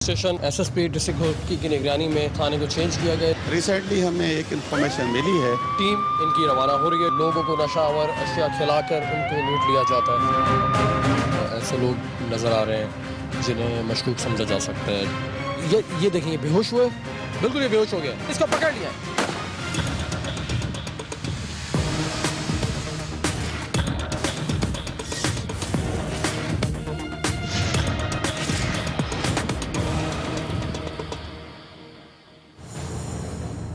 Station SSP district Ghotki की निगरानी में थाने को चेंज किया गया। रिसेंटली हमें एक इंफॉर्मेशन मिली है, टीम इनकी रवाना हो रही है। लोगों को नशावर अशिया खिलाकर उनको लूट लिया जाता है। ऐसे लोग नज़र आ रहे हैं जिन्हें मशकूक समझा जा सकता है। ये देखिए, बेहोश हुए, बिल्कुल ये बेहोश हो गया। इसको पकड़ लिया।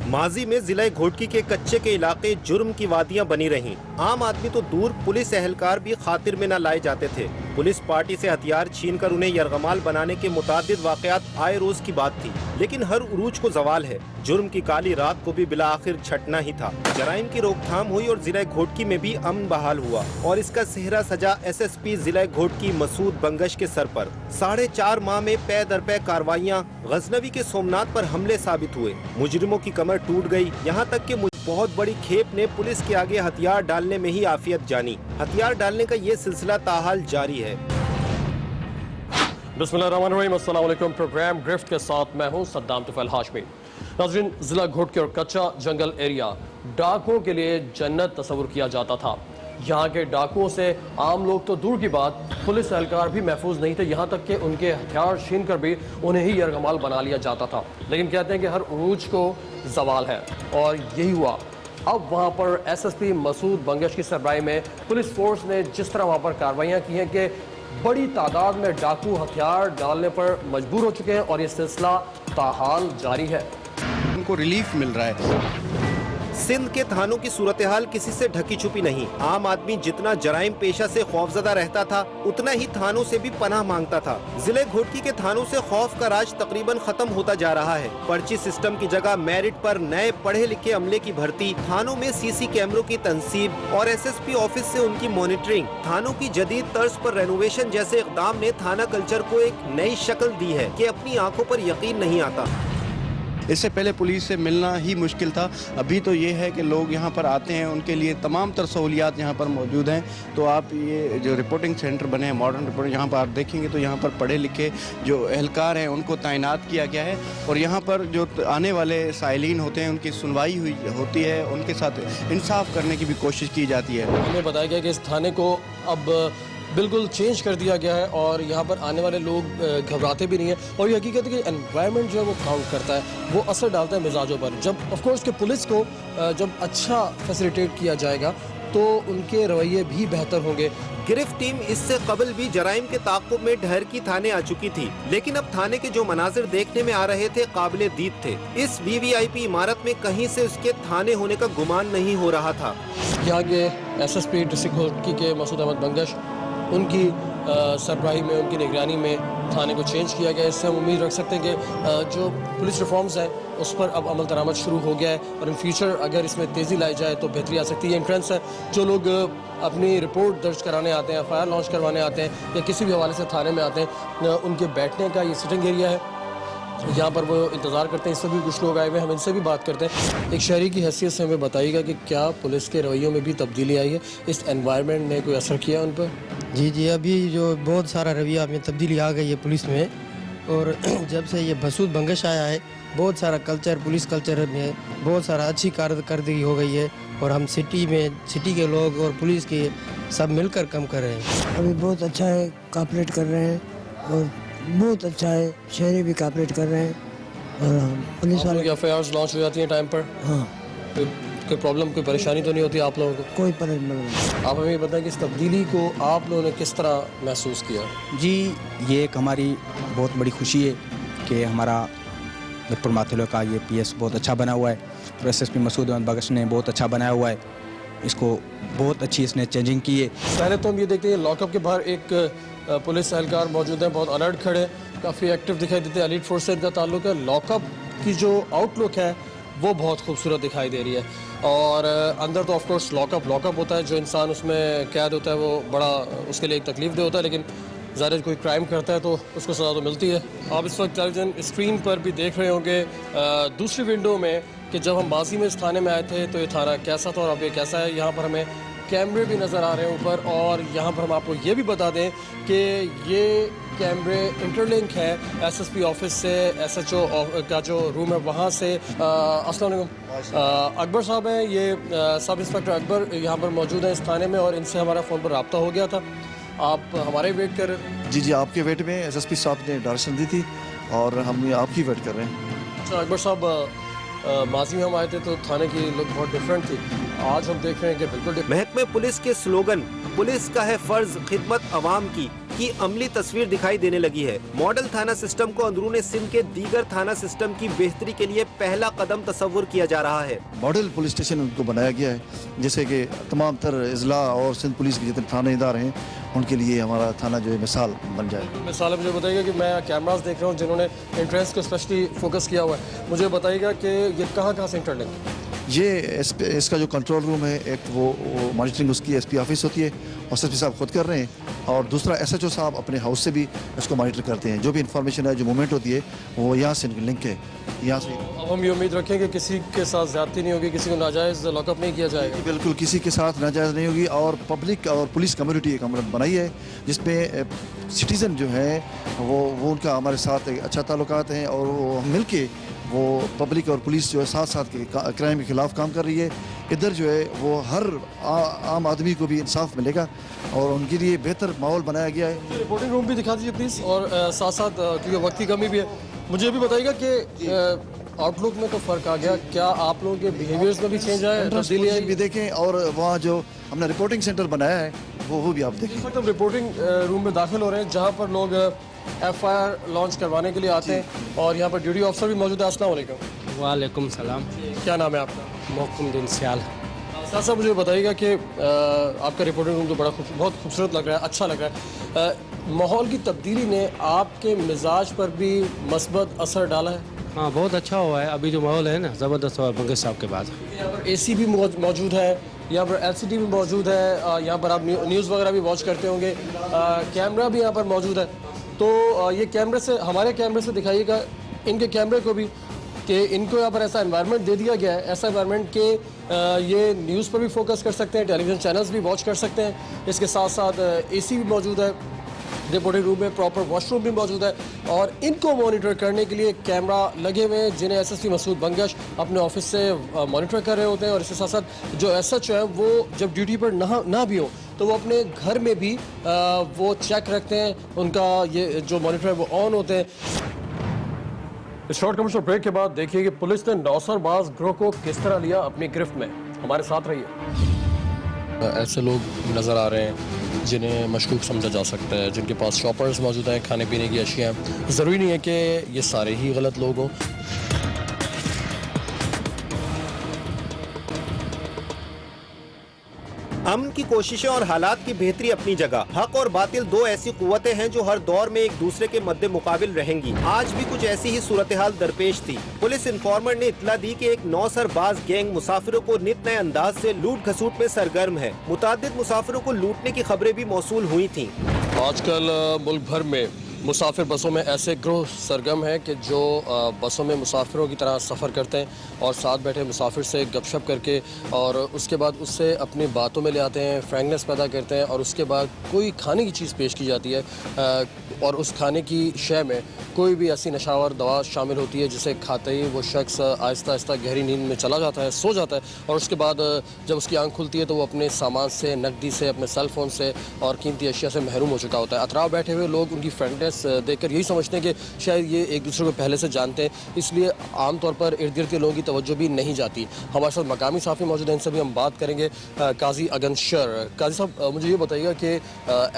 माजी में जिला घोटकी के कच्चे के इलाके जुर्म की वादियां बनी रहीं। आम आदमी तो दूर, पुलिस एहलकार भी खातिर में न लाए जाते थे। पुलिस पार्टी से हथियार छीनकर उन्हें यरगमाल बनाने के मुतादिद वाकयात आए रोज की बात थी, लेकिन हर उरूज को जवाल है। जुर्म की काली रात को भी बिला आखिर छटना ही था। जराइम की रोकथाम हुई और जिला घोटकी में भी अमन बहाल हुआ और इसका सेहरा सजा एसएसपी जिला घोटकी मसूद बंगश के सर पर। 4.5 माह में पै दर पै कार्रवाइयाँ गजनवी के सोमनाथ पर हमले साबित हुए। मुजरिमों की कमर टूट गई, यहाँ तक कि बहुत बड़ी खेप ने पुलिस के आगे हथियार डालने में ही आफियत जानी। हथियार डालने का ये सिलसिला ताहाल जारी है। बिस्मिल्लाहिर्रहमानिर्रहीम, अस्सलाम वालेकुम। प्रोग्राम गिरफ्त के साथ मैं हूं सद्दाम तुफैल हाशमी। नाज़रीन, जिला घोटकी और कच्चा जंगल एरिया डाकुओं के लिए जन्नत तस्वुर किया जाता था। यहाँ के डाकुओं से आम लोग तो दूर की बात, पुलिस एहलकार भी महफूज नहीं थे। यहाँ तक कि उनके हथियार छीन कर भी उन्हें ही यरगमाल बना लिया जाता था। लेकिन कहते हैं कि हर उरूज को जवाल है, और यही हुआ। अब वहाँ पर एसएसपी मसूद बंगश की सरबराही में पुलिस फोर्स ने जिस तरह वहाँ पर कार्रवाइयाँ की हैं कि बड़ी तादाद में डाकू हथियार डालने पर मजबूर हो चुके हैं, और ये सिलसिला ताहाल जारी है। उनको रिलीफ मिल रहा है। सिंध के थानों की सूरत हाल किसी से ढकी छुपी नहीं। आम आदमी जितना जराइम पेशा से खौफजदा रहता था, उतना ही थानों से भी पनाह मांगता था। जिले घोटकी के थानों से खौफ का राज तकरीबन खत्म होता जा रहा है। पर्ची सिस्टम की जगह मेरिट पर नए पढ़े लिखे अमले की भर्ती, थानों में सीसी कैमरों की तंसीब और एसएसपी ऑफिस से उनकी मॉनिटरिंग, थानों की जदीद तर्ज पर रेनोवेशन जैसे इकदाम ने थाना कल्चर को एक नई शक्ल दी है कि अपनी आंखों पर यकीन नहीं आता। इससे पहले पुलिस से मिलना ही मुश्किल था। अभी तो ये है कि लोग यहाँ पर आते हैं, उनके लिए तमाम तर सहूलियात यहाँ पर मौजूद हैं। तो आप ये जो रिपोर्टिंग सेंटर बने हैं, मॉडर्न रिपोर्टिंग, यहाँ पर आप देखेंगे तो यहाँ पर पढ़े लिखे जो एहलकार हैं उनको तैनात किया गया है, और यहाँ पर जो आने वाले साइलिन होते हैं उनकी सुनवाई होती है, उनके साथ इंसाफ करने की भी कोशिश की जाती है। हमें बताया गया कि इस थाने को अब बिल्कुल चेंज कर दिया गया है, और यहाँ पर आने वाले लोग घबराते भी नहीं हैं। और ये हकीकत है कि एनवायरनमेंट जो है वो काउंट करता है, वो असर डालता है मिजाजों पर। जब ऑफकोर्स के पुलिस को जब अच्छा फैसिलिटेट किया जाएगा तो उनके रवैये भी बेहतर होंगे। गिरफ्त टीम इससे कबल भी जराइम के ताक़ुब में ढहर की थाने आ चुकी थी, लेकिन अब थाने के जो मनाजिर देखने में आ रहे थे काबिले दीद थे। इस वीवीआईपी इमारत में कहीं से उसके थाने होने का गुमान नहीं हो रहा था। यहाँ के एसएसपी डिस्ट्रिक्ट घोटकी के मसूद अहमद बंगश, उनकी सरबराही में, उनकी निगरानी में थाने को चेंज किया गया। इससे हम उम्मीद रख सकते हैं कि जो पुलिस रिफॉर्म्स हैं उस पर अब अमल दरामद शुरू हो गया है, और इन फ्यूचर अगर इसमें तेज़ी लाई जाए तो बेहतरी आ सकती है। एंट्रेंस है, जो लोग अपनी रिपोर्ट दर्ज कराने आते हैं, FIR लॉन्च करवाने आते हैं, या किसी भी हवाले से थाने में आते हैं, उनके बैठने का ये सिटिंग एरिया है। यहाँ पर वो इंतज़ार करते हैं। इससे भी कुछ लोग आए हुए हैं, हम इनसे भी बात करते हैं। एक शहरी की हैसियत से हमें बताइएगा कि क्या पुलिस के रवैयों में भी तब्दीली आई है? इस एनवायरनमेंट ने कोई असर किया उन पर? जी, अभी जो बहुत सारा रवैया में तब्दीली आ गई है पुलिस में, और जब से ये मसूद बंगश आया है, बहुत सारा कल्चर, पुलिस कल्चर में बहुत सारा अच्छी कारकर्दगी हो गई है, और हम सिटी के लोग और पुलिस के सब मिलकर काम कर रहे हैं। अभी बहुत अच्छा है, कॉपरेट कर रहे हैं, और बहुत अच्छा है, शहरी भी कॉपरेट कर रहे हैं, और पुलिस वाले FIRs लॉन्च हो जाती हैं टाइम पर? हाँ। कोई प्रॉब्लम, कोई परेशानी तो नहीं होती आप लोगों को? कोई परेशानी नहीं। आप हमें बताएं कि इस तब्दीली को आप लोगों ने किस तरह महसूस किया? जी, ये एक हमारी बहुत बड़ी खुशी है कि हमारा मिरपुर माथुला का ये PS बहुत अच्छा बना हुआ है, और SSP मसूद अहमद बंगश ने बहुत अच्छा बनाया हुआ है। इसको बहुत अच्छी इसने चेंजिंग की है। पहले तो हम ये देखते हैं लॉकअप के बाहर एक पुलिस एहलकार मौजूद हैं, बहुत अलर्ट खड़े, काफ़ी एक्टिव दिखाई देते हैं। एलीट फोर्स से इनका ताल्लुक है। लॉकअप की जो आउटलुक है वो बहुत खूबसूरत दिखाई दे रही है, और अंदर तो ऑफकोर्स लॉकअप होता है। जो इंसान उसमें कैद होता है वो बड़ा उसके लिए एक तकलीफ दे होता है, लेकिन ज़ाहिर कोई क्राइम करता है तो उसको सज़ा तो मिलती है। आप इस वक्त टेलीविज़न स्क्रीन पर भी देख रहे होंगे दूसरी विंडो में कि जब हम माजी में इस थाने में आए थे तो ये थाना कैसा था और अब ये कैसा है। यहाँ पर हमें कैमरे भी नज़र आ रहे हैं ऊपर, और यहाँ पर हम आपको ये भी बता दें कि ये कैमरे इंटरलिंक हैं एसएसपी ऑफिस से एसएचओ का जो रूम है वहाँ से। अस्सलाम वालेकुम। अकबर साहब हैं, ये सब इंस्पेक्टर अकबर यहाँ पर मौजूद हैं इस थाने में, और इनसे हमारा फ़ोन पर रब्ता हो गया था। आप हमारे वेट कर जी जी, आपके वेट में एसएसपी साहब ने डायरेक्शन दी थी और हम आपकी वेट कर रहे हैं। अच्छा अकबर साहब, माजी में हम आए थे तो थाने की लुक बहुत डिफरेंट थी, आज हम देख रहे हैं कि बिल्कुल महकमे पुलिस के स्लोगन पुलिस का है फर्ज खिदमत अवाम की अमली तस्वीर दिखाई देने लगी है। मॉडल थाना सिस्टम को अंदरूनी सिंध के दीगर थाना सिस्टम की बेहतरी के लिए पहला कदम तस्वुर किया जा रहा है। मॉडल पुलिस स्टेशन उनको बनाया गया है, जैसे कि तमाम तर अजला और सिंध पुलिस के जितने थाने इदारे हैं उनके लिए हमारा थाना जो है मिसाल बन जाए। मिसाल मुझे बताइएगा कि मैं कैमरास देख रहा हूँ जिन्होंने एंट्रेंस को स्पेशली फोकस किया हुआ है, मुझे बताइएगा कि ये कहाँ से इंटरलिंक है? ये इसका जो कंट्रोल रूम है, एक वो मॉनिटरिंग उसकी एसपी ऑफिस होती है और एसपी साहब खुद कर रहे हैं, और दूसरा एसएचओ साहब अपने हाउस से भी इसको मॉनिटर करते हैं। जो भी इंफॉर्मेशन है, जो मूवमेंट होती है, वो यहाँ से लिंक है, यहाँ से। अब हम ये उम्मीद रखें कि किसी के साथ ज्यादती नहीं होगी, किसी को नाजायज़ लॉकअप नहीं किया जाएगा। बिल्कुल किसी के साथ नाजायज़ नहीं होगी, और पब्लिक और पुलिस कम्युनिटी एक अमरत बनाई है जिसमें सिटीज़न जो है वो उनका हमारे साथ एक अच्छा ताल्लुकात हैं, और वो मिल के वो पब्लिक और पुलिस जो है साथ साथ क्राइम के खिलाफ काम कर रही है। इधर जो है वो हर आम आदमी को भी इंसाफ मिलेगा और उनके लिए बेहतर माहौल बनाया गया है। रिपोर्टिंग रूम भी दिखा दीजिए प्लीज़, और साथ साथ क्योंकि वक्त की कमी भी है, मुझे भी बताइएगा कि आउटलुक में तो फ़र्क आ गया, क्या आप लोगों के बिहेवियर्स में भी चेंज आया, तब्दीली आई? भी देखें, और वहाँ जो हमने रिपोर्टिंग सेंटर बनाया है वो भी आप देखें। इस वक्त हम रिपोर्टिंग रूम में दाखिल हो रहे हैं जहाँ पर लोग FIR लॉन्च करवाने के लिए आते हैं, और यहाँ पर ड्यूटी ऑफिसर भी मौजूद है। अस्सलाम वालेकुम। वालेकुम सलाम। क्या नाम है आपका? मोहकुमुद्दीन सियाल। साथ साथ मुझे बताइएगा कि आपका रिपोर्टिंग रूम तो बहुत खूबसूरत लग रहा है, अच्छा लग रहा है। माहौल की तब्दीली ने आपके मिजाज पर भी मस्बत असर डाला है? हाँ, बहुत अच्छा हुआ है। अभी जो माहौल है ना, ज़बरदस्त हुआ है बंगश साहब के बाद। यहाँ पर AC भी मौजूद है, यहाँ पर LCD भी मौजूद है, यहाँ पर आप न्यूज़ वगैरह भी वॉच करते होंगे, कैमरा भी यहाँ पर मौजूद है। तो ये कैमरे से, हमारे कैमरे से दिखाइएगा इनके कैमरे को भी, कि इनको यहाँ पर ऐसा एनवायरनमेंट दे दिया गया है, ऐसा एनवायरनमेंट कि ये न्यूज़ पर भी फोकस कर सकते हैं, टेलीविज़न चैनल्स भी वॉच कर सकते हैं। इसके साथ साथ AC भी मौजूद है, रिपोर्टिंग रूम में प्रॉपर वॉशरूम भी मौजूद है, और इनको मॉनिटर करने के लिए कैमरा लगे हुए हैं जिन्हें SSP मसूद बंगश अपने ऑफिस से मॉनिटर कर रहे होते हैं। और इसके साथ साथ जो SHO है वो जब ड्यूटी पर ना भी हो तो वो अपने घर में भी वो चेक रखते हैं, उनका ये जो मॉनिटर है वो ऑन होते हैं। इस शॉर्ट कमर्शियल ब्रेक के बाद देखिए कि पुलिस ने नौसरबाज ग्रोह को किस तरह लिया अपनी गिरफ्त में। हमारे साथ रहिए। ऐसे लोग नज़र आ रहे हैं जिन्हें मशकूक समझा जा सकता है, जिनके पास शॉपर्स मौजूद हैं, खाने पीने की अशिया। ज़रूरी नहीं है कि ये सारे ही गलत लोग हों। अमन की कोशिशें और हालात की बेहतरी अपनी जगह। हक और बातिल दो ऐसी कुव्वतें हैं जो हर दौर में एक दूसरे के मद्दे मुकाबिल रहेंगी। आज भी कुछ ऐसी ही सूरत हाल दरपेश थी। पुलिस इन्फॉर्मर ने इत्तला दी कि एक नौसरबाज गैंग मुसाफिरों को नित नए अंदाज से लूट खसूट में सरगर्म है। मुतादिद मुसाफिरों को लूटने की खबरें भी मौसूल हुई थी। आजकल मुल्क भर में मुसाफिर बसों में ऐसे ग्रोह सरगर्म हैं कि जो बसों में मुसाफिरों की तरह सफ़र करते हैं और साथ बैठे मुसाफिर से गपशप करके और उसके बाद उससे अपनी बातों में ले आते हैं, फ्रैंकनेस पैदा करते हैं, और उसके बाद कोई खाने की चीज़ पेश की जाती है और उस खाने की शय में कोई भी ऐसी नशावर दवा शामिल होती है जिसे खाते ही वो शख्स आहिस्ता आहिस्ता गहरी नींद में चला जाता है, सो जाता है, और उसके बाद जब उसकी आंख खुलती है तो वो अपने सामान से, नकदी से, अपने सेल फ़ोन से और कीमती अशिया से महरूम हो चुका होता है। अतराफ बैठे हुए लोग उनकी फ्रैंकनेस देखकर यही समझते हैं कि शायद ये एक दूसरे को पहले से जानते हैं, इसलिए आमतौर पर इर्द गिर्द के लोगों की तवज्जो भी नहीं जाती। हमारे साथ मकामी साफ़ी मौजूद हैं, इनसे भी हम बात करेंगे। काजी अगनशर, काजी साहब मुझे ये बताइएगा कि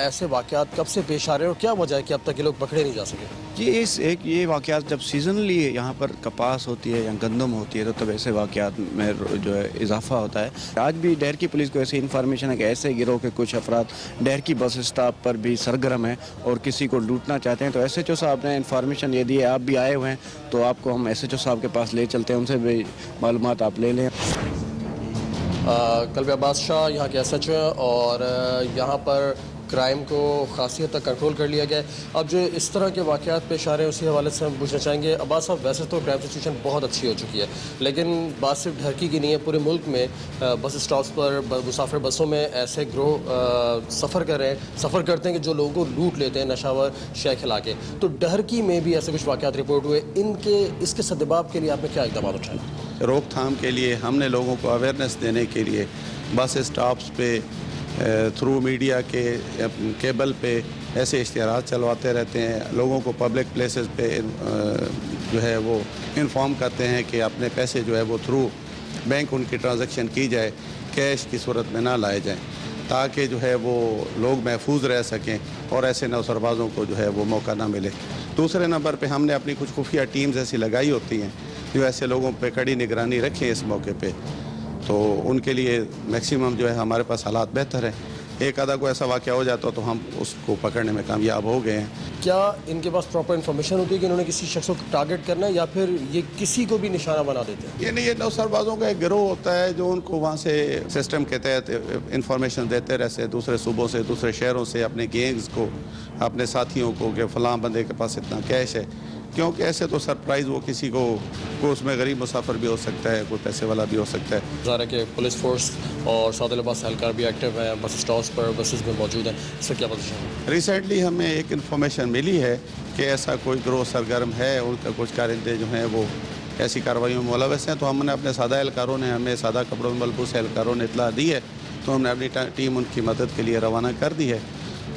ऐसे वाक़यात कब से पेश आ रहे हैं और क्या वजह है कि अब तक ये लोग पकड़े नहीं जा सके? ये वाक़यात जब सीजनली यहाँ पर कपास होती है या गंदम होती है तो तब ऐसे वाक़यात में जो है इजाफा होता है। आज भी डैर की पुलिस को ऐसी इन्फॉर्मेशन है कि ऐसे गिरोह के कुछ अफराद डैर की बस स्टॉप पर भी सरगर्म हैं और किसी को लूटना चाहते हैं। तो SHO साहब ने इन्फॉर्मेशन ये दी है, आप भी आए हुए हैं तो आपको हम SHO साहब के पास ले चलते हैं, उनसे भी मालूमात आप ले लें। कल्बे अब्बास शाह यहाँ के SHO हैं और यहाँ पर क्राइम को खासी हद तक कंट्रोल कर लिया गया है। अब जो इस तरह के वाक़यात पेश आ रहे हैं उसी हवाले से हम पूछना चाहेंगे अब्बास साहब, वैसे तो क्राइम सिचुएशन बहुत अच्छी हो चुकी है, लेकिन बात सिर्फ ढरकी की नहीं है, पूरे मुल्क में बस स्टॉप्स पर मुसाफिर बसों में ऐसे ग्रोह सफ़र करते हैं कि जो लोगों को लूट लेते हैं नशावर शय खिला के। तो ढरकी में भी ऐसे कुछ वाक़यात रिपोर्ट हुए, इसके सद्दबाब के लिए आपने क्या इक़दाम उठाए? रोकथाम के लिए हमने लोगों को अवेयरनेस देने के लिए बस स्टॉप्स पे थ्रू मीडिया के केबल पे ऐसे इश्तिहारात चलवाते रहते हैं। लोगों को पब्लिक प्लेसेस पे जो है वो इन्फॉर्म करते हैं कि अपने पैसे जो है वो थ्रू बैंक उनकी ट्रांजैक्शन की जाए, कैश की सूरत में ना लाए जाएं, ताकि जो है वो लोग महफूज रह सकें और ऐसे नौसरबाजों को जो है वो मौका ना मिले। दूसरे नंबर पे हमने अपनी कुछ खुफिया टीम्स ऐसी लगाई होती हैं जो ऐसे लोगों पे कड़ी निगरानी रखें इस मौके पे, तो उनके लिए मैक्सिमम जो है हमारे पास हालात बेहतर हैं। एक आधा को ऐसा वाक़या हो जाता तो हम उसको पकड़ने में कामयाब हो गए हैं। क्या इनके पास प्रॉपर इन्फॉर्मेशन होती है कि इन्होंने किसी शख्स को टारगेट करना है, या फिर ये किसी को भी निशाना बना देते हैं? ये नहीं, ये नौसरबाजों का एक गिरोह होता है जो उनको वहाँ से सिस्टम के तहत इंफॉर्मेशन देते रहते हैं दूसरे सूबों से, दूसरे शहरों से, अपने गैंग्स को, अपने साथियों को कि फ़लाँ बंदे के पास इतना कैश है। क्योंकि ऐसे तो सरप्राइज़ वो किसी को उसमें गरीब मुसाफिर भी हो सकता है, कोई पैसे वाला भी हो सकता है। ज़ाहिर है कि पुलिस फोर्स और सादे लिबास एहलकार भी एक्टिव हैं, बस स्टॉप्स पर बसेस में मौजूद हैं, इससे क्या पोजीशन है? रिसेंटली हमें एक इन्फॉर्मेशन मिली है कि ऐसा कोई ग्रोह सरगर्म है, उनका कुछ कारिंदे जो हैं वो ऐसी कार्रवाइयों में मुलव्वस हैं। तो हमने अपने सादा एहलकारों ने, हमें सादा कपड़ों में मलबूस एहलकारों ने इत्तला दी है, तो हमने अपनी टीम उनकी मदद के लिए रवाना कर दी है।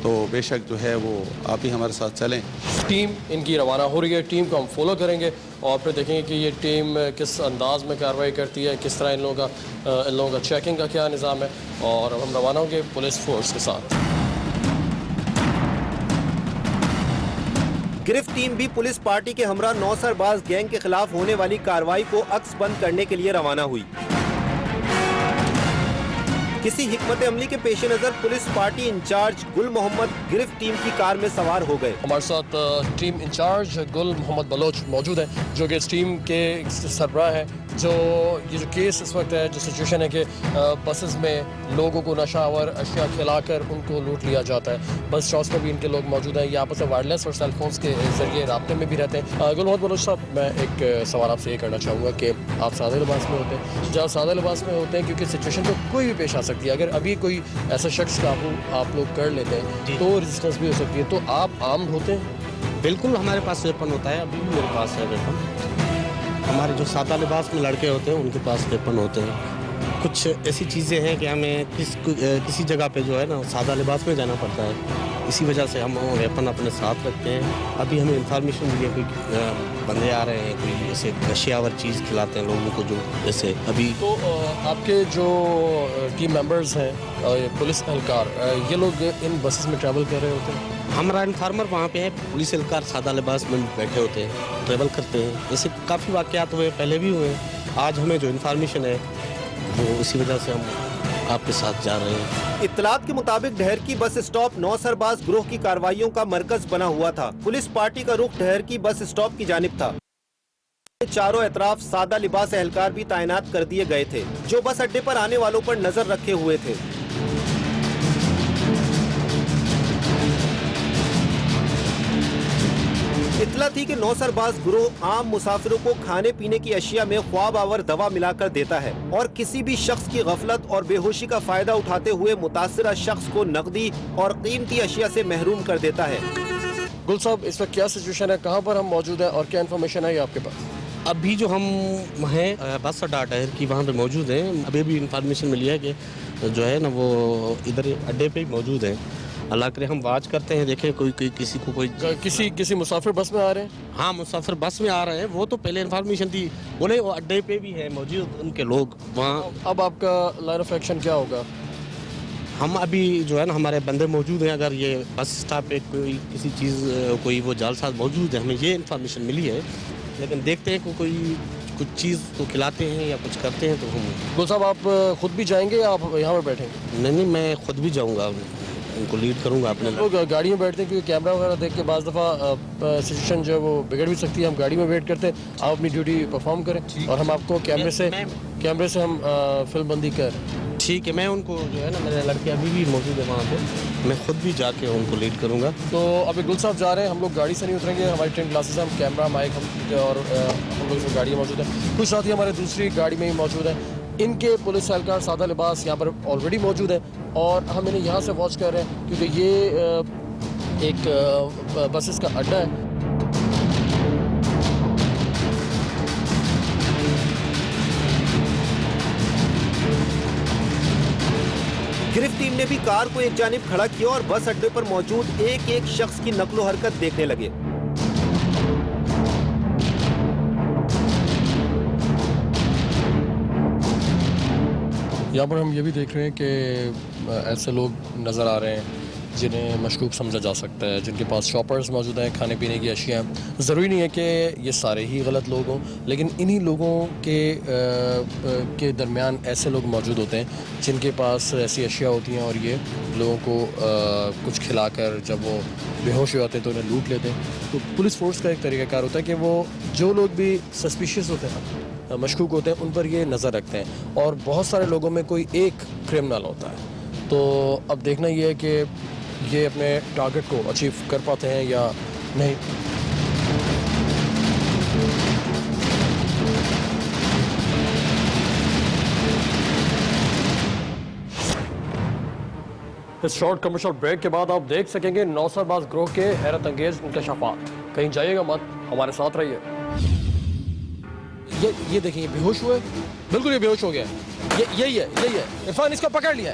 तो बेशक जो है वो आप ही हमारे साथ चलें। टीम इनकी रवाना हो रही है, टीम को हम फॉलो करेंगे और फिर देखेंगे कि ये टीम किस अंदाज में कार्रवाई करती है, किस तरह इन लोगों का चेकिंग का क्या निज़ाम है, और अब हम रवाना होंगे पुलिस फोर्स के साथ। गिरफ्त टीम भी पुलिस पार्टी के हमरा नौसरबाज गैंग के खिलाफ होने वाली कार्रवाई को अक्स बंद करने के लिए रवाना हुई। किसी हिकमत अमली के पेश नजर पुलिस पार्टी इंचार्ज गुल मोहम्मद गिरफ्त टीम की कार में सवार हो गए। हमारे साथ टीम इंचार्ज गुल मोहम्मद बलोच मौजूद है, जो कि इस टीम के सरबराह है। जो ये जो केस इस वक्त है, जो सिचुएशन है कि बसेस में लोगों को नशावर अशिया खिलाकर उनको लूट लिया जाता है। बस स्टॉप्स पर भी इनके लोग मौजूद हैं, ये आपस में वायरलेस और सेलफोन्स के जरिए राब्ते में भी रहते हैं। गुल मोहम्मद बलोच साहब, मैं एक सवाल आपसे ये करना चाहूँगा कि आप सादे लिबास में होते हैं, जब सादे लिबास में होते हैं, क्योंकि सिचुएशन तो कोई भी पेश आ सकती है, अगर अभी कोई ऐसा शख्स काबू आप लोग कर लेते हैं तो रेजिस्टेंस भी हो सकती है, तो आप आर्म्ड होते हैं? बिल्कुल, हमारे पास वेपन होता है, अभी भी मेरे पास है वेपन। हमारे जो सादा लिबास में लड़के होते हैं उनके पास वेपन होते हैं। कुछ ऐसी चीज़ें हैं कि हमें किसी जगह पे जो है ना सादा लिबास में जाना पड़ता है, इसी वजह से हम वेपन अपने साथ रखते हैं। अभी हमें इंफॉर्मेशन मिली है कोई बंदे आ रहे हैं, कोई ऐसे नशियावर चीज़ खिलाते हैं लोगों को, जो जैसे अभी। तो आपके जो टीम मेंबर्स हैं, पुलिस एहलकार, ये लोग इन बसेस में ट्रैवल कर रहे होते हैं? हमारा इन्फॉर्मर वहाँ पे है, पुलिस एहलकार सादा लिबास में बैठे होते हैं, ट्रैवल करते हैं। ऐसे काफ़ी वाक़यात हुए, पहले भी हुए। आज हमें जो इन्फॉर्मेशन है वो इसी वजह से हम आपके साथ जा रहे हैं। इत्तलात के मुताबिक ढहरकी बस स्टॉप नौसरबाज ग्रोह की कार्रवाइयों का मरकज बना हुआ था। पुलिस पार्टी का रुख ढहरकी बस स्टॉप की जानिब था। चारों एतराफ सादा लिबास एहलकार भी तैनात कर दिए गए थे, जो बस अड्डे पर आने वालों पर नजर रखे हुए थे। इत्तला थी कि नौसरबाज गिरोह आम मुसाफिरों को खाने पीने की अशिया में ख्वाब आवर दवा मिलाकर देता है और किसी भी शख्स की गफलत और बेहोशी का फायदा उठाते हुए मुतासिरा शख्स को नकदी और कीमती अशिया से महरूम कर देता है। गुल साहब, इस वक्त क्या सिचुएशन है, कहाँ पर हम मौजूद हैं और क्या इन्फॉर्मेशन है आपके पास? अभी जो हम हैं बस अड्डा डहर की वहाँ पे मौजूद हैं। अभी भी इंफॉर्मेशन मिली है कि जो है ना वो इधर अड्डे पे ही मौजूद हैं। अल्लाह करे हम वाच करते हैं, देखें कोई किसी को कोई किसी मुसाफिर बस में आ रहे हैं? हाँ, मुसाफिर बस में आ रहे हैं। वो तो पहले इन्फॉर्मेशन थी, बोले वो अड्डे पे भी है मौजूद उनके लोग वहाँ। अब आपका लाइन ऑफ एक्शन क्या होगा? हम अभी जो है ना हमारे बंदे मौजूद हैं। अगर ये बस स्टॉप पे कोई किसी चीज़ कोई वो जालसाज मौजूद है, हमें ये इन्फॉर्मेशन मिली है, लेकिन देखते हैं कोई कुछ चीज़ को खिलाते हैं या कुछ करते हैं तो हम। गुल साहब, आप खुद भी जाएंगे या आप यहाँ पर बैठेंगे? नहीं, मैं खुद भी जाऊँगा, उनको लीड करूँगा अपने। लोग गाड़ी में बैठते हैं क्योंकि कैमरा वगैरह देख के बाज़ दफ़ा सिचुएशन जो है वो बिगड़ भी सकती है। हम गाड़ी में वेट करते हैं, आप अपनी ड्यूटी परफॉर्म करें और हम आपको कैमरे से हम फिल्म बंदी कर ठीक है, मैं उनको जो है ना, मेरे लड़के अभी भी मौजूद है वहाँ पे, मैं खुद भी जाके उनको लीड करूँगा। तो अभी गुल साहब जा रहे हैं, हम लोग गाड़ी से नहीं उतरेंगे, हमारी 10 क्लासेस हैं, हम कैमरा माइक हम और हम लोग इसमें गाड़ियाँ मौजूद हैं। कुछ साथी हमारे दूसरी गाड़ी में ही मौजूद हैं। इनके पुलिस एहलकार सादा लिबास यहाँ पर ऑलरेडी मौजूद है और हम इन्हें यहाँ से वॉच कर रहे हैं क्योंकि ये एक बसेस का अड्डा है। गिरफ्त टीम ने भी कार को एक जानिब खड़ा किया और बस अड्डे पर मौजूद एक एक शख्स की नकलो हरकत देखने लगे। यहाँ पर हम ये भी देख रहे हैं कि ऐसे लोग नज़र आ रहे हैं जिन्हें मशकूक समझा जा सकता है, जिनके पास शॉपर्स मौजूद हैं, खाने पीने की अशिया। ज़रूरी नहीं है कि ये सारे ही गलत लोग हों, लेकिन इन्हीं लोगों के दरमियान ऐसे लोग मौजूद होते हैं जिनके पास ऐसी अशिया होती हैं और ये लोगों को कुछ खिलाकर जब वो बेहोश हो जाते हैं तो उन्हें लूट लेते हैं। तो पुलिस फोर्स का एक तरीक़ाकार होता है कि वो जो लोग भी सस्पिशियस होते हैं, मशकूक होते हैं, उन पर ये नज़र रखते हैं और बहुत सारे लोगों में कोई एक क्रिमिनल होता है। तो अब देखना ये है कि ये अपने टारगेट को अचीव कर पाते हैं या नहीं। इस शॉर्ट कमर्शियल ब्रेक के बाद आप देख सकेंगे नौसरबाज ग्रोह के हैरत अंगेज इंकशाफात। कहीं जाइएगा मत, हमारे साथ रहिए। ये देखिए, बेहोश हुए, बिल्कुल ये बेहोश हो गया। यही है इरफान, इसको पकड़ लिया,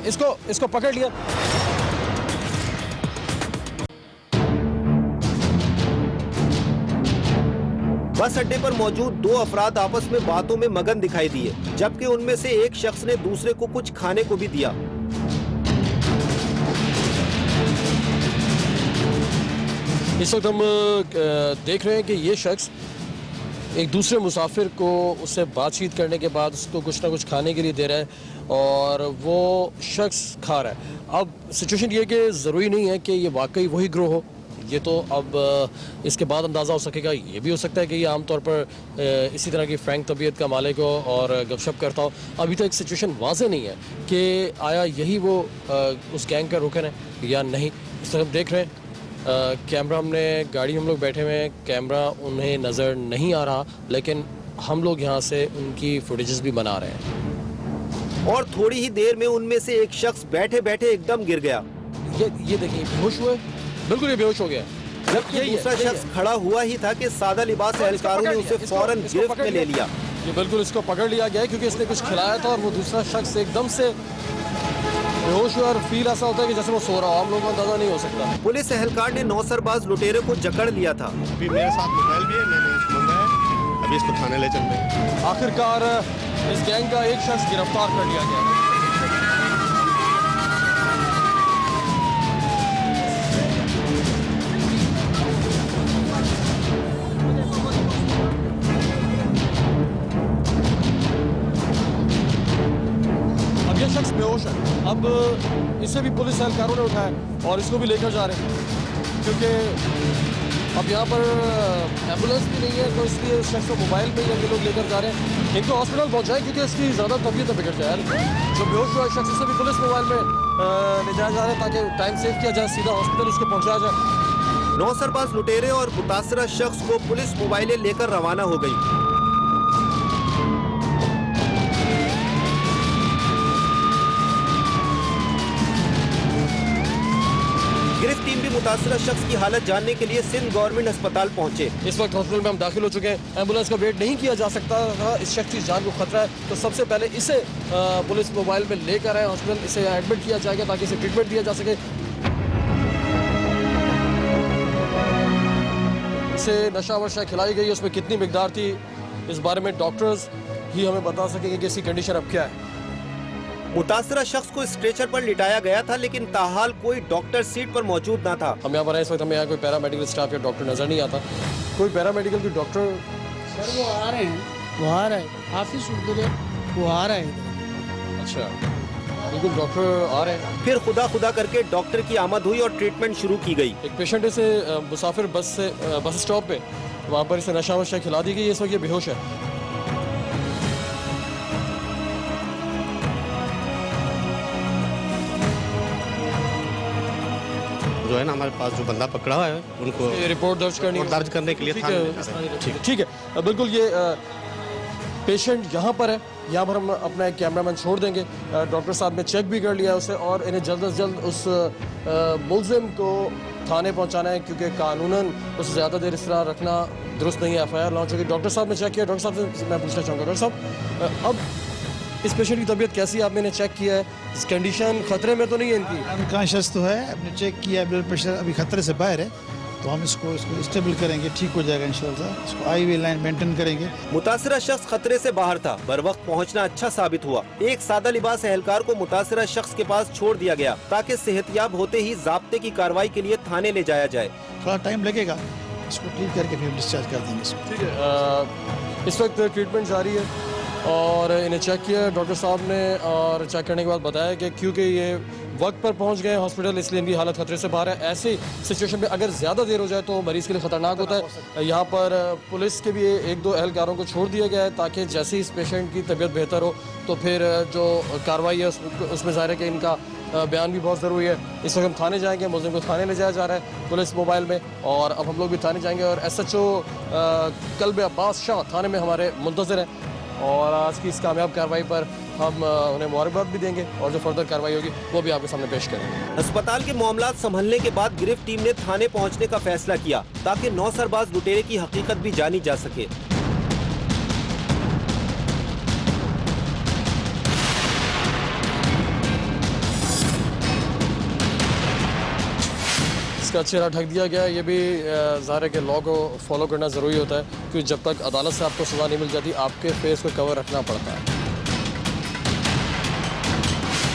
इसको पकड़ लिया। बस अड्डे पर मौजूद दो अफराद आपस में बातों में मगन दिखाई दिए, जबकि उनमें से एक शख्स ने दूसरे को कुछ खाने को भी दिया। इस वक्त हम देख रहे हैं कि ये शख्स एक दूसरे मुसाफिर को उससे बातचीत करने के बाद उसको कुछ ना कुछ खाने के लिए दे रहा है और वो शख्स खा रहा है। अब सिचुएशन ये कि ज़रूरी नहीं है कि ये वाकई वही ग्रोह हो, ये तो अब इसके बाद अंदाज़ा हो सकेगा। ये भी हो सकता है कि ये आमतौर पर इसी तरह की फ्रैंक तबीयत का मालिक हो और गपशप करता हो। अभी तक सिचुएशन वाज़ेह नहीं है कि आया यही वो उस गैंग का रुकन है या नहीं। इस तरह देख रहे हैं कैमरा, हमने गाड़ी हम लोग बैठे हुए हैं, कैमरा उन्हें नज़र नहीं आ रहा, लेकिन हम लोग यहाँ से उनकी फुटेजेस भी बना रहे हैं। और थोड़ी ही देर में उनमें से एक शख्स बैठे बैठे एकदम गिर गया। ये देखिए, बेहोश हुए, बिल्कुल ये बेहोश हो गया। जबकि दूसरा शख्स खड़ा हुआ ही था कि सादा लिबास एहलकारों ने उसे फौरन गिरफ्त में ले लिया। ये बिल्कुल इसको पकड़ लिया गया है क्योंकि इसने कुछ खिलाया था और वो दूसरा शख्स एकदम से बेहोश हुआ और फील ऐसा होता है कि जैसे वो सो रहा हो, हम लोगों को अंदाजा नहीं हो सकता। पुलिस एहलकार ने नौसरबाज लुटेरे को जकड़ लिया था। अभी मेरे साथ मोबाइल भी है, मैंने इसको मंगाया है, अभी इसको थाने ले चल रहे हैं। आखिरकार इस गैंग का एक शख्स गिरफ्तार कर लिया गया। शख्स बेहोश है। अब इसे भी पुलिस एहलकारों ने उठाया और इसको भी लेकर जा रहे हैं क्योंकि अब यहाँ पर एम्बुलेंस भी नहीं है, तो इसलिए इस शख्स को मोबाइल में ही लोग लेकर जा रहे हैं। इनको हॉस्पिटल पहुँचाएं क्योंकि इसकी ज़्यादा तबीयत बिगड़ जाए। जो बेहोश हुआ शख्स इसे भी पुलिस मोबाइल में ले जाया जा रहा है ताकि टाइम सेव किया जाए, सीधा हॉस्पिटल उसको पहुँचाया जाए। नौसरबाज लुटेरे और मुतासरा शख्स को पुलिस मोबाइलें लेकर रवाना हो गई। गिरफ्त टीम भी मुतासरा शख्स की हालत जानने के लिए सिंध गवर्नमेंट अस्पताल पहुंचे। इस वक्त हॉस्पिटल में हम दाखिल हो चुके हैं। एम्बुलेंस का वेट नहीं किया जा सकता था, इस शख्स की जान को खतरा है, तो सबसे पहले इसे पुलिस मोबाइल में लेकर आए हॉस्पिटल, इसे एडमिट किया जाएगा ताकि इसे ट्रीटमेंट दिया जा सके। इसे नशा वशा खिलाई गई, उसमें कितनी मिकदार थी इस बारे में डॉक्टर्स ही हमें बता सकेंगे कि इसकी कंडीशन अब क्या है। मुतासरा शख्स को स्ट्रेचर पर लिटाया गया था, लेकिन ताहाल कोई डॉक्टर सीट पर मौजूद न था। हम यहाँ पर इस वक्त हमें यहाँ कोई पैरामेडिकल स्टाफ या डॉक्टर नजर नहीं आता। कोई पैरामेडिकल की डॉक्टर सर वो आ रहे हैं, वो आ रहा है ऑफिस, वो आ रहा है। अच्छा, बिल्कुल डॉक्टर आ रहे हैं। फिर खुदा करके डॉक्टर की आमद हुई और ट्रीटमेंट शुरू की गई। एक पेशेंट इसे मुसाफिर बस स्टॉप पे वहाँ पर इसे नशा वशा खिला दी गई, इस वक्त ये बेहोश है। जो है ना हमारे पास जो बंदा पकड़ा हुआ है उनको ये रिपोर्ट दर्ज करनी रिपोर्ट दर्ज करने के लिए ठीक थाने है में जा रहे हैं। ठीक है ठीक है बिल्कुल। ये पेशेंट यहाँ पर है, यहाँ पर हम अपना एक कैमरामैन छोड़ देंगे। डॉक्टर साहब ने चेक भी कर लिया है उसे और इन्हें जल्द से जल्द उस मुलजिम को थाने पहुँचाना है, क्योंकि कानूनन उसे ज़्यादा देर इस तरह रखना दुरुस्त नहीं है। FIR लॉन्च होगी। डॉक्टर साहब ने चेक किया। डॉक्टर साहब से मैं पूछना चाहूँगा, डॉक्टर साहब अब इस पेशेंट की तबीयत कैसी है? आपने इन्हें चेक किया है, इस कंडीशन खतरे में तो नहीं है इनकी? अनकॉन्शियस तो है, हमने चेक किया, ब्लड प्रेशर अभी खतरे से बाहर है, तो हम इसको स्टेबल करेंगे, ठीक हो जाएगा इंशाल्लाह। इसको IV लाइन मेंटेन करेंगे। मुतासिरा शख्स खतरे से बाहर था, बर वक्त पहुँचना अच्छा साबित हुआ। एक सादा लिबास एहलकार को मुतासिरा शख्स के पास छोड़ दिया गया ताकि सेहतियाब होते ही ज़ाब्ते की कार्रवाई के लिए थाने ले जाया जाए। थोड़ा टाइम लगेगा, इसको ठीक करके फिर डिस्चार्ज कर देंगे इसको। ठीक है। इस वक्त ट्रीटमेंट जारी है और इन्हें चेक किया डॉक्टर साहब ने और चेक करने के बाद बताया कि क्योंकि ये वक्त पर पहुंच गए हॉस्पिटल, इसलिए इनकी हालत खतरे से बाहर है। ऐसी सिचुएशन में अगर ज़्यादा देर हो जाए तो मरीज़ के लिए ख़तरनाक होता है। यहाँ पर पुलिस के भी 1-2 एहलकारों को छोड़ दिया गया है ताकि जैसे ही इस पेशेंट की तबीयत बेहतर हो तो फिर जो कार्रवाई है उसमें ज़ाहिर है कि इनका बयान भी बहुत ज़रूरी है। इस वक्त हम थाने जाएंगे, मुलजिम को थाने ले जाया जा रहा है पुलिस मोबाइल में, और अब हम लोग भी थाने जाएंगे और SHO कल्ब अब्बास शाह थाने में हमारे मुंतज़िर हैं और आज की इस कामयाब कार्रवाई पर हम उन्हें मुबारकबाद भी देंगे और जो फर्दर कार्रवाई होगी वो भी आपके सामने पेश करेंगे। अस्पताल के मामलात संभलने के बाद गिरफ्त टीम ने थाने पहुंचने का फैसला किया ताकि 9 सरबाज लुटेरे की हकीकत भी जानी जा सके। इसका चेहरा ढक दिया गया। ये भी ज़ाहिर है कि लॉ को फॉलो करना ज़रूरी होता है, क्योंकि जब तक अदालत से आपको सज़ा नहीं मिल जाती आपके फेस को कवर रखना पड़ता है।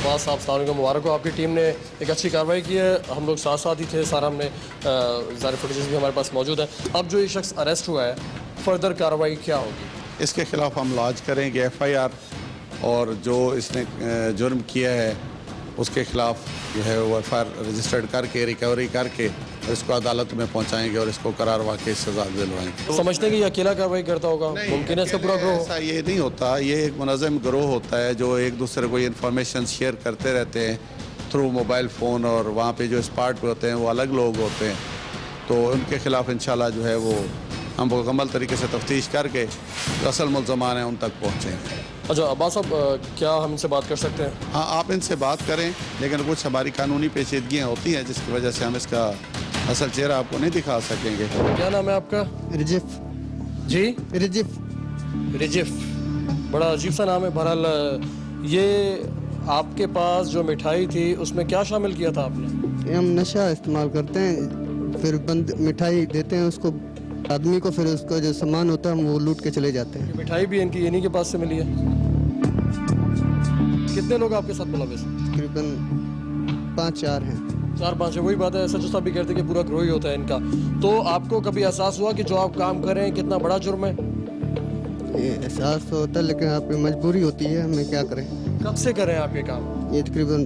बस आप सामने मुबारक हो, आपकी टीम ने एक अच्छी कार्रवाई की है। हम लोग साथ साथ ही थे, सारा हमने ज़ाहिर फुटेजेस भी हमारे पास मौजूद है। अब जो ये शख्स अरेस्ट हुआ है, फर्दर कार्रवाई क्या होगी? इसके खिलाफ हम लॉन्च करेंगे FIR और जो इसने जुर्म किया है उसके खिलाफ जो है वो FIR रजिस्टर्ड करके रिकवरी करके इसको अदालत में पहुंचाएंगे और इसको करार वाकई सजा दिलवाएंगे। समझते हैं कि ये अकेला कार्रवाई करता होगा? मुमकिन है इसका पूरा ग्रोह? ऐसा ये नहीं होता, ये एक मुनज़्ज़म ग्रोह होता है जो एक दूसरे को इंफॉर्मेशन शेयर करते रहते हैं थ्रू मोबाइल फ़ोन, और वहाँ पे जो स्पॉट पे होते हैं वो अलग लोग होते हैं, तो उनके खिलाफ इंशाल्लाह जो है वो हम मुकम्मल तरीके से तफ्तीश करके जो असल मुल्ज़मान हैं उन तक पहुँचेंगे। अच्छा अब्बास साहब, क्या हम इनसे बात कर सकते हैं? हाँ, आप इनसे बात करें, लेकिन कुछ हमारी कानूनी पेचीदगियाँ होती हैं जिसकी वजह से हम इसका असल चेहरा आपको नहीं दिखा सकेंगे। क्या नाम है आपका? रिजिफ जी रिजिफ रिजिफ, बड़ा अजीब सा नाम है। बहरहाल ये आपके पास जो मिठाई थी उसमें क्या शामिल किया था आपने? हम नशा इस्तेमाल करते हैं, फिर बंद मिठाई देते हैं उसको आदमी को, फिर उसका जो सामान होता है हम वो लूट के चले जाते हैं। मिठाई भी इनकी इन्हीं के पास से मिली है। कितने लोग आपके साथ मुलविस? तकरीबन 5-4 हैं। 4-5 है, वही बात है। SHO साहब भी कहते हैं कि पूरा ग्रोह ही होता है इनका। तो आपको कभी एहसास हुआ कि जो आप काम कर रहे हैं कितना बड़ा जुर्म है? ये एहसास तो होता है, लेकिन आपकी मजबूरी होती है, हमें क्या करें। कब से कर रहे हैं आप ये काम? ये तकरीबन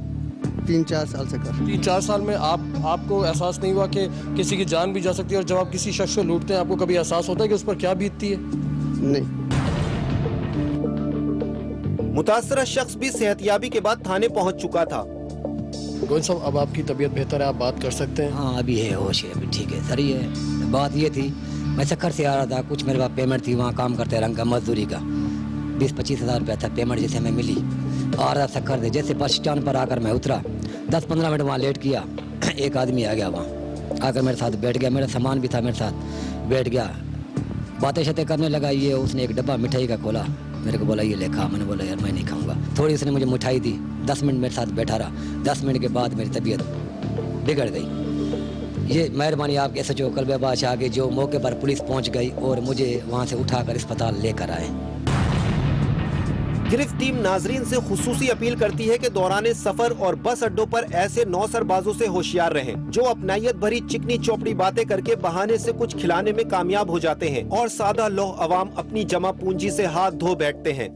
3-4 साल से कर। 3-4 साल में आपको एहसास नहीं हुआ कि किसी की जान भी जा सकती है? और जब आप किसी शख्स को लूटते हैं आपको कभी एहसास होता है कि उस पर क्या बीतती है? नहीं। मुतासरा शख्स भी सेहतियाबी के बाद थाने पहुंच चुका था। गोविंद साहब, अब आपकी तबीयत बेहतर है, आप बात कर सकते हैं? हाँ अभी है, होश है, अभी ठीक है। सही है। बात ये थी, मैं चक्कर से आ रहा था, कुछ मेरे पास पेमेंट थी, वहाँ काम करते रंग का मजदूरी का 20-25 हज़ार रुपया था पेमेंट, जैसे हमें मिली आ रहा चक्कर दे। जैसे बस स्टैंड पर आकर मैं उतरा, 10-15 मिनट वहाँ लेट किया, एक आदमी आ गया वहाँ आकर मेरे साथ बैठ गया, मेरा सामान भी था मेरे साथ, बैठ गया, बातें शातें करने लगा। ये उसने एक डब्बा मिठाई का खोला, मेरे को बोला ये ले खा। मैंने बोला यार मैं नहीं खाऊंगा। थोड़ी उसने मुझे मिठाई दी, 10 मिनट मेरे साथ बैठा रहा। 10 मिनट के बाद मेरी तबीयत बिगड़ गई। ये मेहरबानी आपके SHO कल्ब अब्बास शाह के जो मौके पर पुलिस पहुंच गई और मुझे वहां से उठाकर अस्पताल लेकर आए। गिरफ्त टीम नाजरीन से खुसूसी अपील करती है कि दौरान सफर और बस अड्डों पर ऐसे 9 सरबाजों से होशियार रहें जो अपनायत भरी चिकनी चौपड़ी बातें करके बहाने से कुछ खिलाने में कामयाब हो जाते हैं और सादा लोह अवाम अपनी जमा पूंजी से हाथ धो बैठते हैं।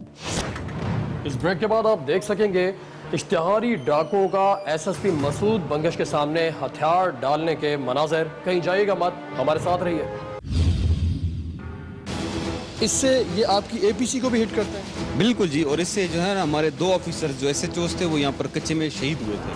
इस ब्रेक के बाद आप देख सकेंगे इश्तिहारी डाकुओं का SSP मसूद बंगश के सामने हथियार डालने के मनाज़र। कहीं जाइएगा मत, हमारे साथ रहिए। इससे ये आपकी APC को भी हिट करते हैं? बिल्कुल जी, और इससे जो है ना हमारे 2 ऑफिसर जो SHOs थे वो यहाँ पर कच्चे में शहीद हुए थे।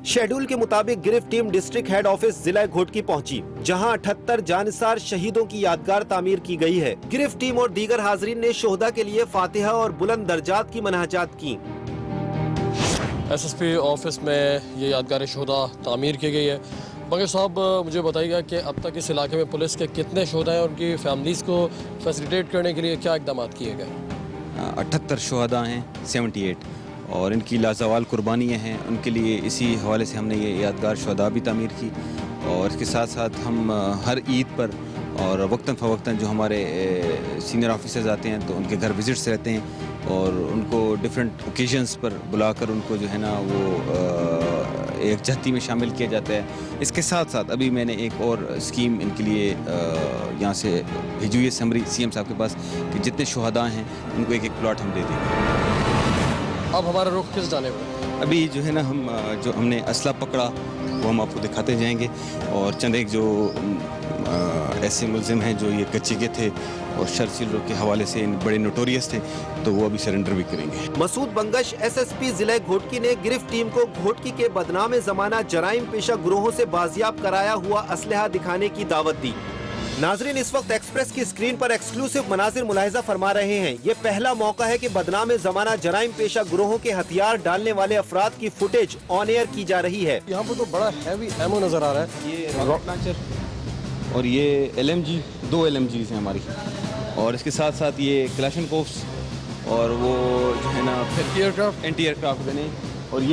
शेड्यूल के मुताबिक गिरफ्त टीम डिस्ट्रिक्ट हेड ऑफिस जिला घोटकी पहुंची, जहां 78 जानिसार शहीदों की यादगार तामीर की गई है। गिरफ्त टीम और दीगर हाजरीन ने शोहदा के लिए फातिहा और बुलंद दर्जात की मनाजात की। SSP ऑफिस में ये यादगार शोहदा तामीर की गई है। बंगे साहब, मुझे बताइएगा कि अब तक इस इलाके में पुलिस के कितने शोहदा हैं और उनकी फैमिलीज़ को फैसिलिटेट करने के लिए क्या इकदाम किए गए? 78 शोहदा हैं, 78, और इनकी लाजवाल कुर्बानियाँ हैं। उनके लिए इसी हवाले से हमने ये यादगार शोहदा भी तामीर की, और इसके साथ साथ हम हर ईद पर और वक्तन फ़वक्तन जो हमारे सीनियर ऑफिसर्स आते हैं तो उनके घर विज़िट्स रहते हैं और उनको डिफरेंट ओकेजन्स पर बुलाकर उनको जो है ना वो एक जहती में शामिल किया जाता है। इसके साथ साथ अभी मैंने एक और स्कीम इनके लिए यहाँ से भेजी हुई है समरी CM साहब के पास कि जितने शोहदा हैं उनको एक प्लॉट हम दे देंगे। अब हमारा रुख किस जाने पर? अभी जो है ना हम जो हमने असला पकड़ा वो हम आपको दिखाते जाएंगे, और चंद एक जो ऐसे मुलजिम हैं जो ये कच्चे के थे और शर्चिल के हवाले से बड़े नोटोरियस थे, तो वो अभी सरेंडर भी करेंगे। मसूद बंगश SSP जिला घोटकी ने गिरफ्त टीम को घोटकी के बदनाम जमाना जराइम पेशा ग्रोहों से बाजियाब कराया हुआ असलहा दिखाने की दावत दी। नाजरीन, इस वक्त एक्सप्रेस की स्क्रीन पर एक्सक्लूसिव मनाजिर मुलाहिजा फरमा रहे हैं। ये पहला मौका है कि बदनाम जमाना जराइम पेशा ग्रोहों के हथियार डालने वाले अफराद की फुटेज ऑन एयर की जा रही है। यहाँ पर तो बड़ा हैवी एमो नजर आ रहा है। ये रॉकेट लॉन्चर और ये LMG, 2 LMGs हैं हमारी, और इसके साथ साथ ये क्लाशनकोव्स और वो जो है ना एंटी एयरक्राफ्ट गन है, और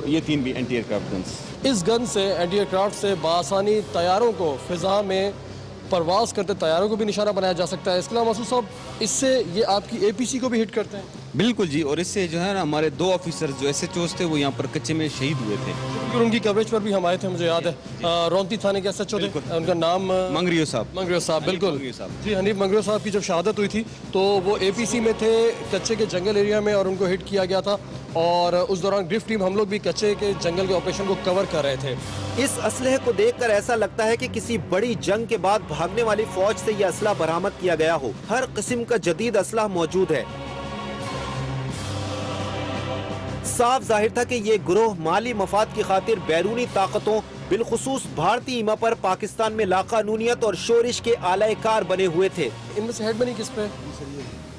ये 3 भी एंटी एयरक्राफ्ट गन्स। इस गन से एंटी एयरक्राफ्ट से बासानी तैयारों को फिजा में परवाज करते तैयारों को भी निशाना बनाया जा सकता है। इसके अलावा मसूद साहब, इससे ये आपकी APC को भी हिट करते हैं? बिल्कुल जी, और इससे जो है ना हमारे 2 ऑफिसर्स जो SHOs थे वो यहाँ पर कच्चे में शहीद हुए थे। और उनकी कवरेज पर भी हम आए थे, मुझे याद है। रोंती थाने के SHO थे, उनका नाम मंगरियो साहब। बिल्कुल जी, हनीफ मंगरियो साहब की जब शहादत हुई थी तो वो APC में थे, कच्चे के जंगल एरिया में, और उनको हिट किया गया था। और उस दौरान गिरफ्त टीम हम लोग भी कच्चे के जंगल के ऑपरेशन को कवर कर रहे थे। इस असलहे को देखकर ऐसा लगता है कि किसी बड़ी जंग के बाद भागने वाली फौज से यह असला बरामद किया गया हो। हर किस्म का जदीद असला मौजूद है। साफ जाहिर था कि ये गिरोह माली मफाद की खातिर बैरूनी ताकतों बिलखुसूस भारतीय ईमा पर पाकिस्तान में लाकानूनियत और शोरिश के आलाकार बने हुए थे। इनमें से हेड बनी किस पे?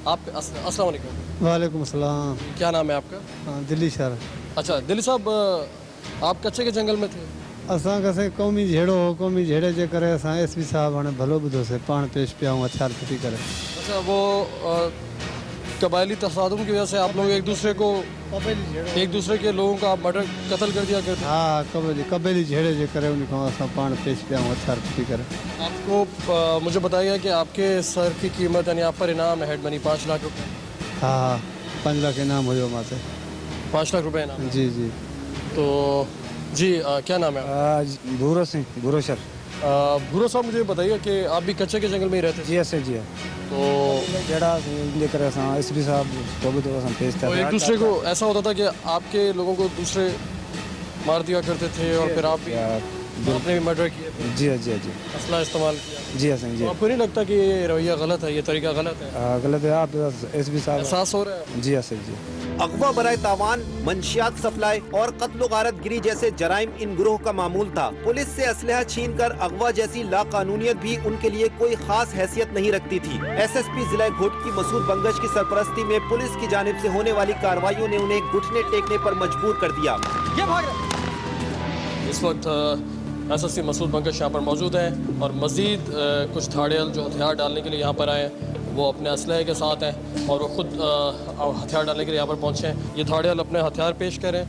आप अस्सलाम वालेकुम। वालेकुम अस्सलाम। क्या नाम है आपका? दिल्ली शहर। अच्छा दिल्ली साहब, आप कच्चे के जंगल में थे? असां कसे कौमी झेड़ो हो, कौमी झेड़े जे करे असां SP साहब हाणे भलो बुधो से पाण पेश पिया हूँ हथियार फिटी करे। अच्छा, वो कबायली तसादुम की वजह से आप लोग एक दूसरे के लोगों का मर्डर कत्ल कर दिया करते? हाँ, कबैली झेड़े जे करे उन्हीं को असां पाण पेश पिया हूँ हथियार फिटी करे। आपको मुझे बताइए कि आपके सर की कीमत यानी आप पर इनाम है हेड मनी 5 लाख रुपए? हाँ, 5 लाख इनाम हुआ माते। 5 लाख रुपए इनाम? जी। तो जी, क्या नाम है? भूरो सिंह, भूरो सर। भूरो साहब, मुझे बताइए कि आप भी कच्चे के जंगल में ही रहते? जी ऐसे जी है। तो जेड़ा लेकर SP साहब तो भी तो पेश था। एक दूसरे को ऐसा होता था कि आपके लोगों को दूसरे मार दिया करते थे और फिर आप भी आपने भी मर्डर किए? जी असला इस्तेमाल किया? जी हसन जी। आपको नहीं लगता कि ये रवैया गलत है, ये तरीका गलत है? गलत है। आप SP साहब एहसास हो रहा है? जी हसन जी। अगवा बराए तावान, मंशियात सप्लाई और कत्ल गारत गिरी जैसे जराइम इन गिरोह का मामूल था। पुलिस से असलहा छीन कर अगवा जैसी लाकानूनियत भी उनके लिए कोई खास हैसियत नहीं रखती थी। SSP जिला घोटकी मसूद बंगश की सरपरस्ती में पुलिस की जानिब से होने वाली कार्रवाइयों ने उन्हें घुटने टेकने पर मजबूर कर दिया। ये भाग रहे। इस वक्त SSP मसूद बंगश यहाँ पर मौजूद हैं और मज़ीद कुछ धाड़ियल जो हथियार डालने के लिए यहाँ पर आए हैं वो अपने असलहे के साथ हैं और वो खुद हथियार डालने के लिए यहाँ पर पहुँचे हैं। ये धाड़ियल अपने हथियार पेश करें।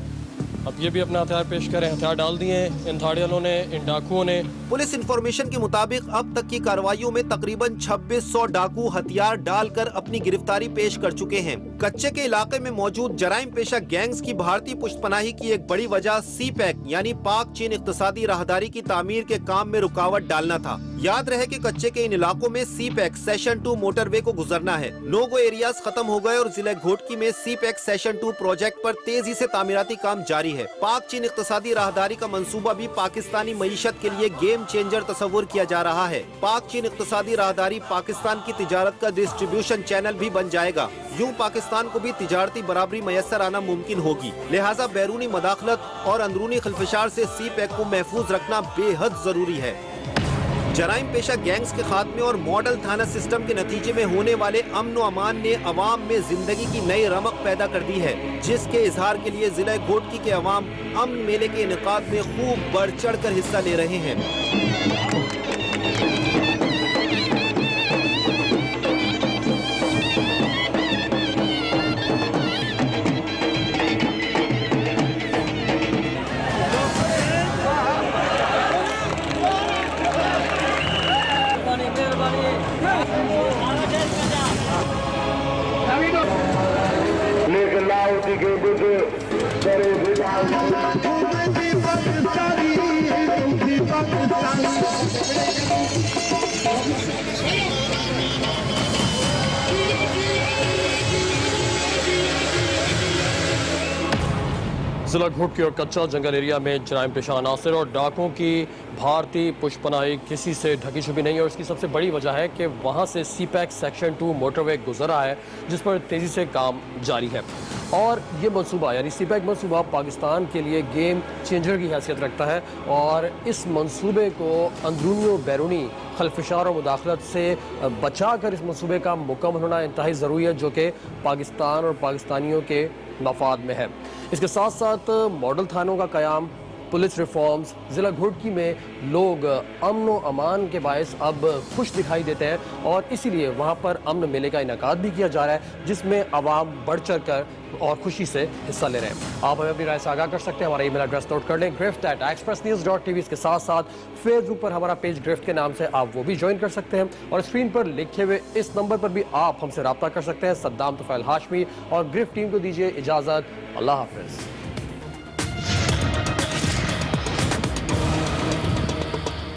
अब ये भी अपना हथियार पेश करें। हथियार डाल दिए हैं इन धाड़ियलों ने, इन डाकुओं ने। पुलिस इंफॉर्मेशन के मुताबिक अब तक की कार्रवाइयों में तकरीबन 2600 डाकू हथियार डालकर अपनी गिरफ्तारी पेश कर चुके हैं। कच्चे के इलाके में मौजूद जराइम पेशा गैंग्स की भारतीय पुष्टपनाही की एक बड़ी वजह CPEC यानी पाक चीन इक्तिसादी राहदारी की तामीर के काम में रुकावट डालना था। याद रहे कि कच्चे के इन इलाकों में सी-पैक सेशन 2 मोटरवे को गुजरना है। नो गो एरियाज खत्म हो गए और जिला घोटकी में सी-पैक सेशन 2 प्रोजेक्ट पर तेजी से तामीराती काम जारी है। पाक चीन इक्तिसादी राहदारी का मंसूबा भी पाकिस्तानी मईशत के लिए गेम चेंजर तस्वुर किया जा रहा है। पाक चीन इक्तिसादी राहदारी पाकिस्तान की तिजारत का डिस्ट्रीब्यूशन चैनल भी बन जाएगा। यूं पाकिस्तान को भी तिजारती बराबरी मैसर आना मुमकिन होगी। लिहाजा बैरूनी मदाखलत और अंदरूनी खिलफिशार से सी-पैक को महफूज रखना बेहद जरूरी है। जराइम पेशा गैंग्स के खात्मे और मॉडल थाना सिस्टम के नतीजे में होने वाले अमन व अमान ने अवाम में जिंदगी की नई रमक पैदा कर दी है, जिसके इजहार के लिए जिला घोटकी के अवाम अमन मेले के इनेकाद में खूब बढ़ चढ़ कर हिस्सा ले रहे हैं। जिला घोटकी और कच्चा जंगल एरिया में जराइम पेशा अनासर और डाकों की भारतीय पुष्पनाई किसी से ढकी छुपी नहीं है और इसकी सबसे बड़ी वजह है कि वहाँ से सी-पैक सेक्शन 2 मोटरवे गुजरा है, जिस पर तेज़ी से काम जारी है। और ये मंसूबा यानी सी-पैक मंसूबा पाकिस्तान के लिए गेम चेंजर की हैसियत रखता है और इस मंसूबे को अंदरूनी और बैरूनी खलफिशार और मुदाखलत से बचा कर इस मंसूबे का मुकम्मल होना इंतहाई ज़रूरी है, जो कि पाकिस्तान और पाकिस्तानियों के मफाद में है। इसके साथ साथ मॉडल थानों का क़याम, पुलिस रिफॉर्म्स, ज़िला घोटकी में लोग अमन व अमान के बायस अब खुश दिखाई देते हैं और इसीलिए वहाँ पर अमन मेले का इनेकाद भी किया जा रहा है, जिसमें आवाम बढ़ चढ़ कर और खुशी से हिस्सा ले रहे हैं। आप हमें अपनी राय से आगाह कर सकते हैं। हमारा ईमेल एड्रेस नोट कर लें, grift@expressnews.tv। इसके साथ साथ फेसबुक पर हमारा पेज गिरफ्त के नाम से आप वो भी ज्वाइन कर सकते हैं और स्क्रीन पर लिखे हुए इस नंबर पर भी आप हमसे रब्ता कर सकते हैं। सद्दाम तुफैल हाशमी और गिरफ्त टीम को दीजिए इजाज़त। अल्लाह हाफ़िज़।